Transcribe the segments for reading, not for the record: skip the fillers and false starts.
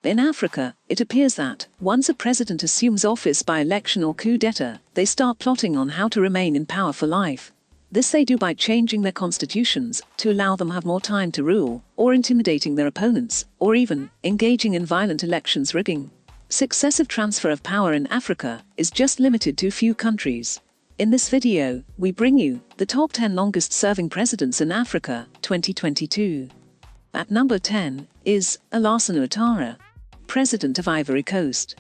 In Africa, it appears that, once a president assumes office by election or coup d'etat, they start plotting on how to remain in power for life. This they do by changing their constitutions to allow them have more time to rule, or intimidating their opponents, or even engaging in violent elections rigging. Successive transfer of power in Africa is just limited to few countries. In this video, we bring you the top 10 longest serving presidents in Africa, 2022. At number 10 is Alassane Ouattara, President of Ivory Coast.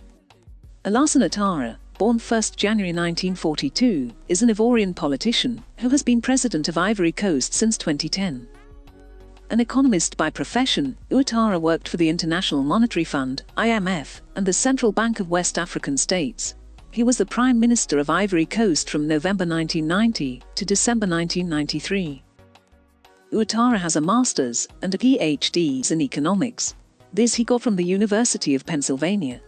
Alassane Ouattara, born 1st January 1942, is an Ivorian politician who has been president of Ivory Coast since 2010. An economist by profession, Ouattara worked for the International Monetary Fund, IMF, and the Central Bank of West African States. He was the Prime Minister of Ivory Coast from November 1990 to December 1993. Ouattara has a master's and a PhD in economics. This he got from the University of Pennsylvania.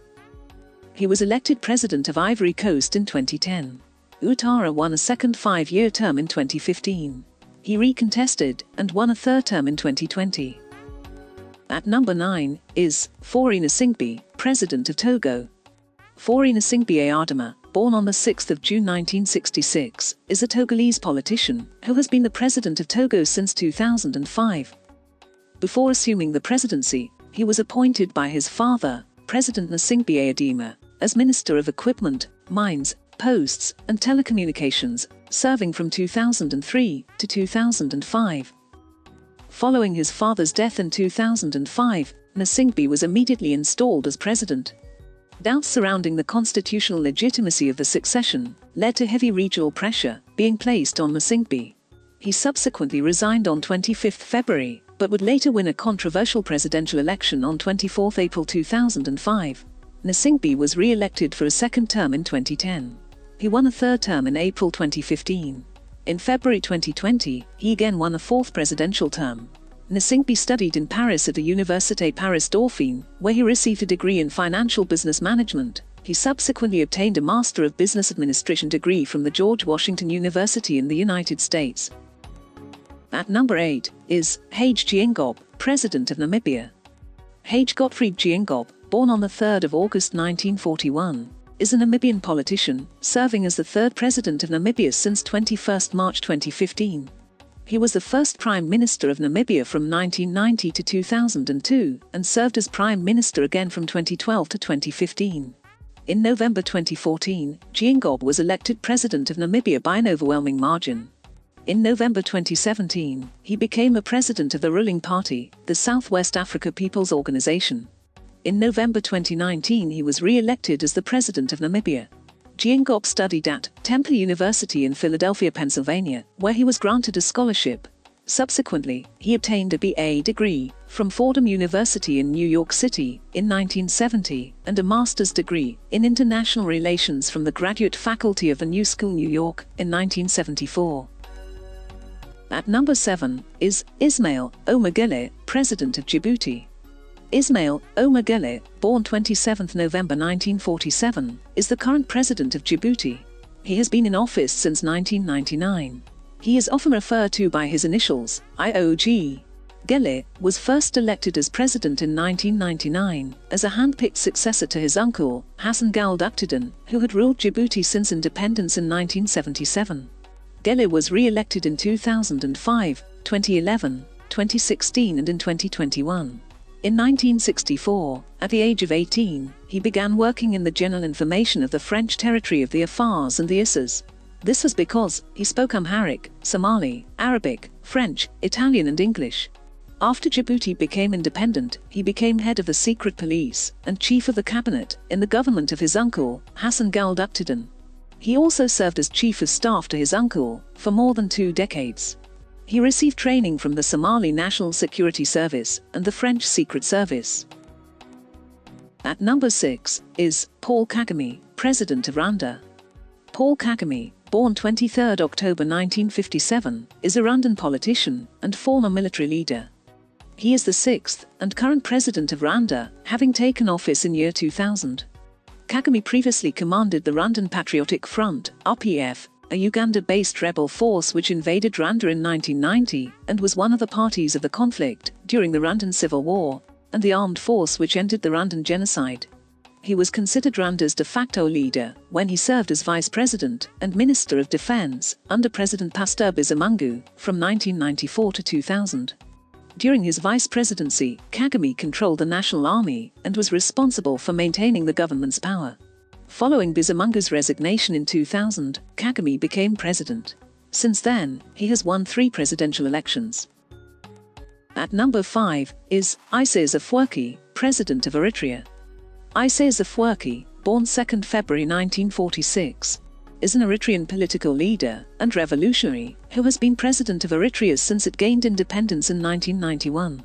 He was elected President of Ivory Coast in 2010. Ouattara won a second 5-year term in 2015. He recontested and won a third term in 2020. At number 9 is Faure Gnassingbé, President of Togo. Faure Gnassingbé Adama, born on the 6th of June 1966, is a Togolese politician who has been the President of Togo since 2005. Before assuming the presidency, he was appointed by his father, President Gnassingbé Adama, as Minister of Equipment, Mines, Posts, and Telecommunications, serving from 2003 to 2005. Following his father's death in 2005, Gnassingbé was immediately installed as president. Doubts surrounding the constitutional legitimacy of the succession led to heavy regional pressure being placed on Gnassingbé. He subsequently resigned on 25 February, but would later win a controversial presidential election on 24 April 2005. Gnassingbé was re-elected for a second term in 2010. He won a third term in April 2015. In February 2020, he again won a fourth presidential term. Gnassingbé studied in Paris at the Université Paris Dauphine, where he received a degree in financial business management. He subsequently obtained a Master of Business Administration degree from the George Washington University in the United States. At number 8 is Hage Geingob, President of Namibia. Hage Gottfried Geingob, born on the 3rd of August 1941, is a Namibian politician, serving as the third president of Namibia since 21 March 2015. He was the first Prime Minister of Namibia from 1990 to 2002, and served as Prime Minister again from 2012 to 2015. In November 2014, Geingob was elected President of Namibia by an overwhelming margin. In November 2017, he became a president of the ruling party, the Southwest Africa People's Organization. In November 2019 he was re-elected as the President of Namibia. Geingob studied at Temple University in Philadelphia, Pennsylvania, where he was granted a scholarship. Subsequently, he obtained a BA degree from Fordham University in New York City in 1970 and a master's degree in international relations from the Graduate Faculty of the New School, New York, in 1974. At number 7 is Ismail Omar Guelleh, President of Djibouti. Ismail Omar Guelleh, born 27 November 1947, is the current president of Djibouti. He has been in office since 1999. He is often referred to by his initials, IOG. Guelleh was first elected as president in 1999, as a hand-picked successor to his uncle, Hassan Gaold Uktadin, who had ruled Djibouti since independence in 1977. Guelleh was re-elected in 2005, 2011, 2016 and in 2021. In 1964, at the age of 18, he began working in the general information of the French territory of the Afars and the Issas. This was because he spoke Amharic, Somali, Arabic, French, Italian and English. After Djibouti became independent, he became head of the secret police and chief of the cabinet in the government of his uncle, Hassan Gaold Uktadin. He also served as chief of staff to his uncle for more than 2 decades. He received training from the Somali National Security Service and the French Secret Service. At number 6 is Paul Kagame, President of Rwanda. Paul Kagame, born 23 October 1957, is a Rwandan politician and former military leader. He is the 6th and current president of Rwanda, having taken office in year 2000. Kagame previously commanded the Rwandan Patriotic Front, RPF, a Uganda-based rebel force which invaded Rwanda in 1990 and was one of the parties of the conflict during the Rwandan Civil War. and the armed force which ended the Rwandan genocide. He was considered Rwanda's de facto leader when he served as vice president and minister of defense under President Pasteur Bizimungu from 1994 to 2000. During his vice presidency, Kagame controlled the national army and was responsible for maintaining the government's power. Following Bizimungu's resignation in 2000, Kagame became president. Since then, he has won 3 presidential elections. At number 5 is Isaias Afwerki, President of Eritrea. Isaias Afwerki, born 2 February 1946, is an Eritrean political leader and revolutionary who has been president of Eritrea since it gained independence in 1991.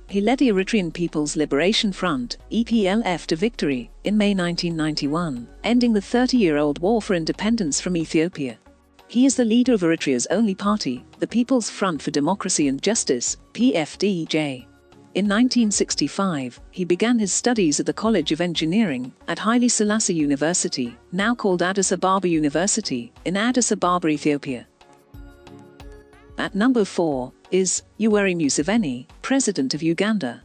He led the Eritrean People's Liberation Front, EPLF, to victory in May 1991, ending the 30-year-old war for independence from Ethiopia. He is the leader of Eritrea's only party, the People's Front for Democracy and Justice, PFDJ. In 1965, he began his studies at the College of Engineering at Haile Selassie University, now called Addis Ababa University, in Addis Ababa, Ethiopia. At number 4 is Yoweri Museveni, President of Uganda.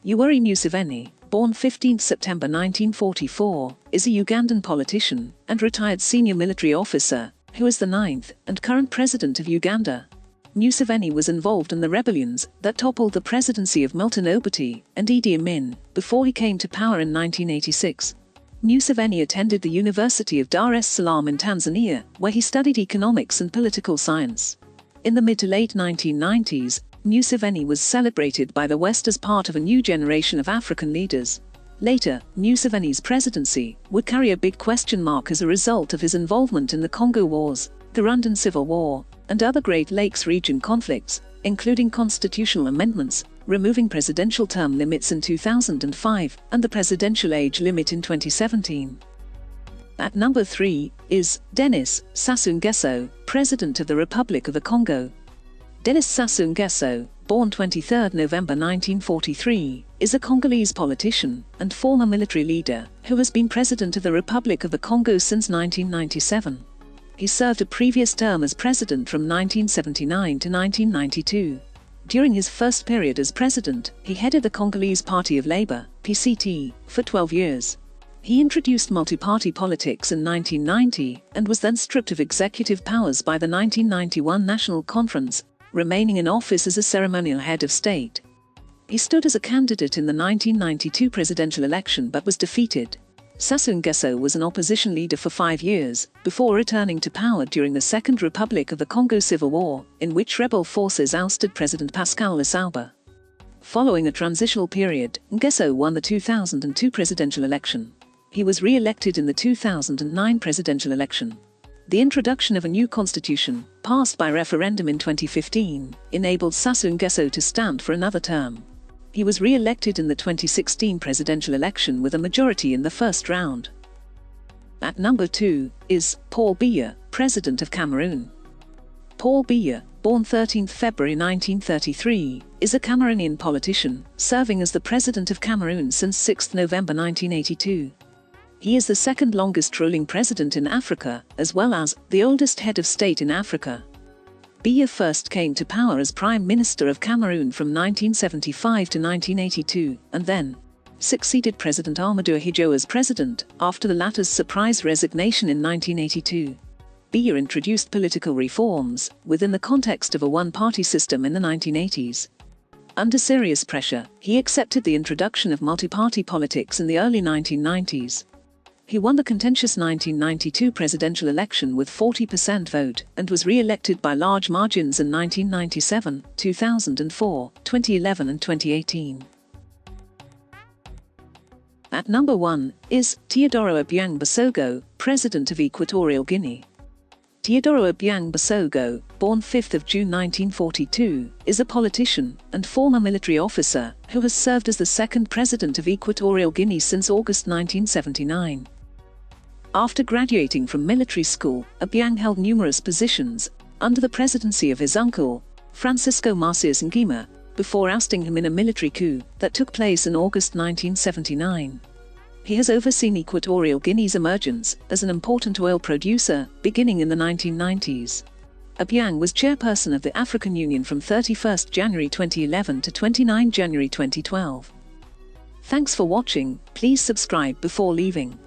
Yoweri Museveni, born 15 September 1944, is a Ugandan politician and retired senior military officer who is the 9th and current president of Uganda. Museveni was involved in the rebellions that toppled the presidency of Milton Obote and Idi Amin before he came to power in 1986. Museveni attended the University of Dar es Salaam in Tanzania, where he studied economics and political science. In the mid to late 1990s, Museveni was celebrated by the West as part of a new generation of African leaders. Later, Museveni's presidency would carry a big question mark as a result of his involvement in the Congo Wars, the Rwandan Civil War, and other Great Lakes region conflicts, including constitutional amendments, removing presidential term limits in 2005 and the presidential age limit in 2017. At number 3 is Denis Sassou Nguesso, President of the Republic of the Congo. Denis Sassou Nguesso, born 23 November 1943, is a Congolese politician and former military leader who has been President of the Republic of the Congo since 1997. He served a previous term as president from 1979 to 1992. During his first period as president, he headed the Congolese Party of Labour, PCT, for 12 years. He introduced multi-party politics in 1990 and was then stripped of executive powers by the 1991 National Conference, remaining in office as a ceremonial head of state. He stood as a candidate in the 1992 presidential election but was defeated. Sassou Nguesso was an opposition leader for 5 years, before returning to power during the Second Republic of the Congo Civil War, in which rebel forces ousted President Pascal Lissouba. Following a transitional period, Nguesso won the 2002 presidential election. He was re-elected in the 2009 presidential election. The introduction of a new constitution, passed by referendum in 2015, enabled Sassou Nguesso to stand for another term. He was re-elected in the 2016 presidential election with a majority in the first round. At number 2 is Paul Biya, President of Cameroon. Paul Biya, born 13 February 1933, is a Cameroonian politician, serving as the President of Cameroon since 6 November 1982. He is the second longest ruling president in Africa, as well as the oldest head of state in Africa. Biya first came to power as Prime Minister of Cameroon from 1975 to 1982, and then succeeded President Amadou Ahidjo as president after the latter's surprise resignation in 1982. Biya introduced political reforms within the context of a one-party system in the 1980s. Under serious pressure, he accepted the introduction of multi-party politics in the early 1990s. He won the contentious 1992 presidential election with 40% vote and was re-elected by large margins in 1997, 2004, 2011 and 2018. At number 1 is Teodoro Obiang Mbasogo, President of Equatorial Guinea. Teodoro Obiang Mbasogo, born 5 June 1942, is a politician and former military officer who has served as the second president of Equatorial Guinea since August 1979. After graduating from military school, Obiang held numerous positions under the presidency of his uncle, Francisco Marcius Nguema, before ousting him in a military coup that took place in August 1979. He has overseen Equatorial Guinea's emergence as an important oil producer beginning in the 1990s. Obiang was chairperson of the African Union from 31 January 2011 to 29 January 2012. Thanks for watching. Please subscribe before leaving.